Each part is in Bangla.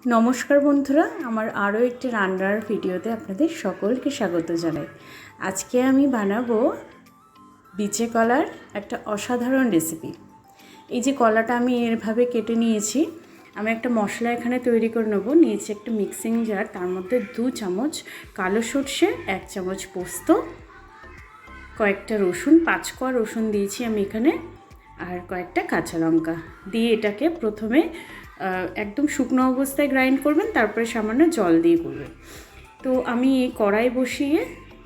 নমস্কার বন্ধুরা, আমার আরও একটি রান্নার ভিডিওতে আপনাদের সকলকে স্বাগত জানাই। আজকে আমি বানাবো বিচে কলার একটা অসাধারণ রেসিপি। এই যে কলাটা আমি এরভাবে কেটে নিয়েছি, আমি একটা মশলা এখানে তৈরি করে নেব। নিয়েছি একটা মিক্সিং জার, তার মধ্যে 2 চামচ কালো সর্ষে, 1 চামচ পোস্ত, কয়েকটা রসুন, 5 কোয়া রসুন দিয়েছি আমি এখানে, আর কয়েকটা কাঁচা লঙ্কা দিয়ে এটাকে প্রথমে একদম শুকনো অবস্থায় গ্রাইন্ড করবেন, তারপরে সামান্য জল দিয়ে করবেন। তো আমি কড়াই বসিয়ে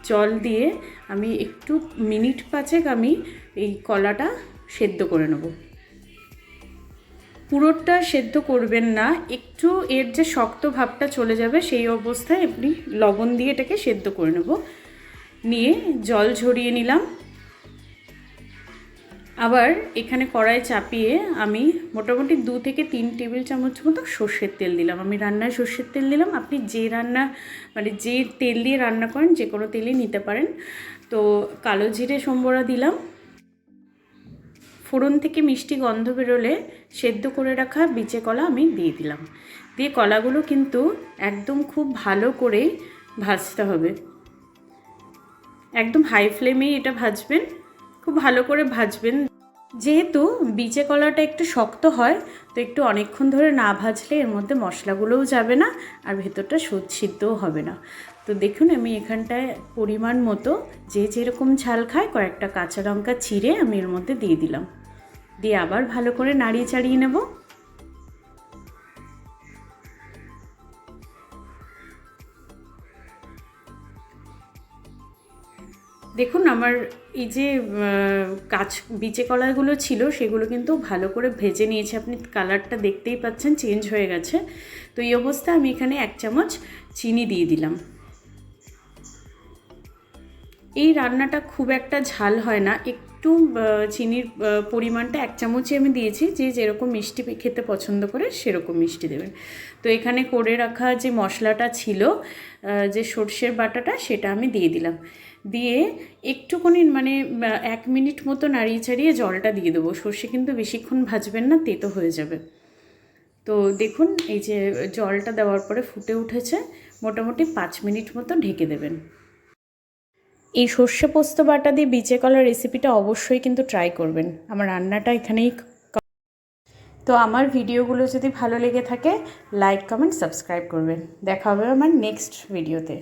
জল দিয়ে আমি একটু মিনিট 5 আমি এই কলাটা সেদ্ধ করে নেব। পুরোটা সেদ্ধ করবেন না, একটু এর যে শক্ত ভাবটা চলে যাবে সেই অবস্থায় আপনি লবণ দিয়ে এটাকে সেদ্ধ করে নেব। নিয়ে জল ঝরিয়ে নিলাম। আবার এখানে কড়াই চাপিয়ে আমি মোটামুটি 2 থেকে 3 টেবিল চামচ মতো সর্ষের তেল দিলাম। আমি রান্নায় সর্ষের তেল দিলাম, আপনি যে যে তেল দিয়ে রান্না করেন যে কোনো তেলই নিতে পারেন। তো কালো জিরে সম্বরা দিলাম। ফোড়ন থেকে মিষ্টি গন্ধ বেরোলে সেদ্ধ করে রাখা বিচে কলা আমি দিয়ে দিলাম। দিয়ে কলাগুলো কিন্তু একদম খুব ভালো করে ভাজতে হবে, একদম হাই ফ্লেমেই এটা ভাজবেন, খুব ভালো করে ভাজবেন। যেহেতু বিচে কলাটা একটু শক্ত হয়, তো একটু অনেকক্ষণ ধরে না ভাজলে এর মধ্যে মশলাগুলোও যাবে না আর ভেতরটা সিদ্ধও হবে না। তো দেখুন, আমি এখানটায় পরিমাণ মতো যে যেরকম ঝাল খায় কয়েকটা কাঁচা লঙ্কা চিড়ে আমি এর মধ্যে দিয়ে দিলাম। দিয়ে আবার ভালো করে নাড়িয়ে চাড়িয়ে নেব। দেখুন, আমার এই যে বিচে কলাগুলো ছিল সেগুলো কিন্তু ভালো করে ভেজে নিয়েছে, আপনি কালারটা দেখতেই পাচ্ছেন চেঞ্জ হয়ে গেছে। তো এই অবস্থায় আমি এখানে 1 চামচ চিনি দিয়ে দিলাম। এই রান্নাটা খুব একটা ঝাল হয় না, একটু চিনির পরিমাণটা 1 চামচই আমি দিয়েছি, যে যেরকম মিষ্টি খেতে পছন্দ করে সেরকম মিষ্টি দেবেন। তো এখানে করে রাখা যে মশলাটা ছিল, যে সর্ষের বাটাটা, সেটা আমি দিয়ে দিলাম। দিয়ে একটুখানি 1 মিনিট মতো নাড়িয়ে চাড়িয়ে জলটা দিয়ে দেবো। সর্ষে কিন্তু বেশিক্ষণ ভাজবেন না, তেতো হয়ে যাবে। তো দেখুন, এই যে জলটা দেওয়ার পরে ফুটে উঠেছে, মোটামুটি 5 মিনিট মতো ঢেকে দেবেন। এই সর্ষে পোস্ত বাটা দিয়ে বিচে কলার রেসিপিটা অবশ্যই কিন্তু ট্রাই করবেন। আমার রান্নাটা এখানেই। তো আমার ভিডিওগুলো যদি ভালো লেগে থাকে, লাইক, কমেন্ট, সাবস্ক্রাইব করবেন। দেখা হবে আমার নেক্সট ভিডিওতে।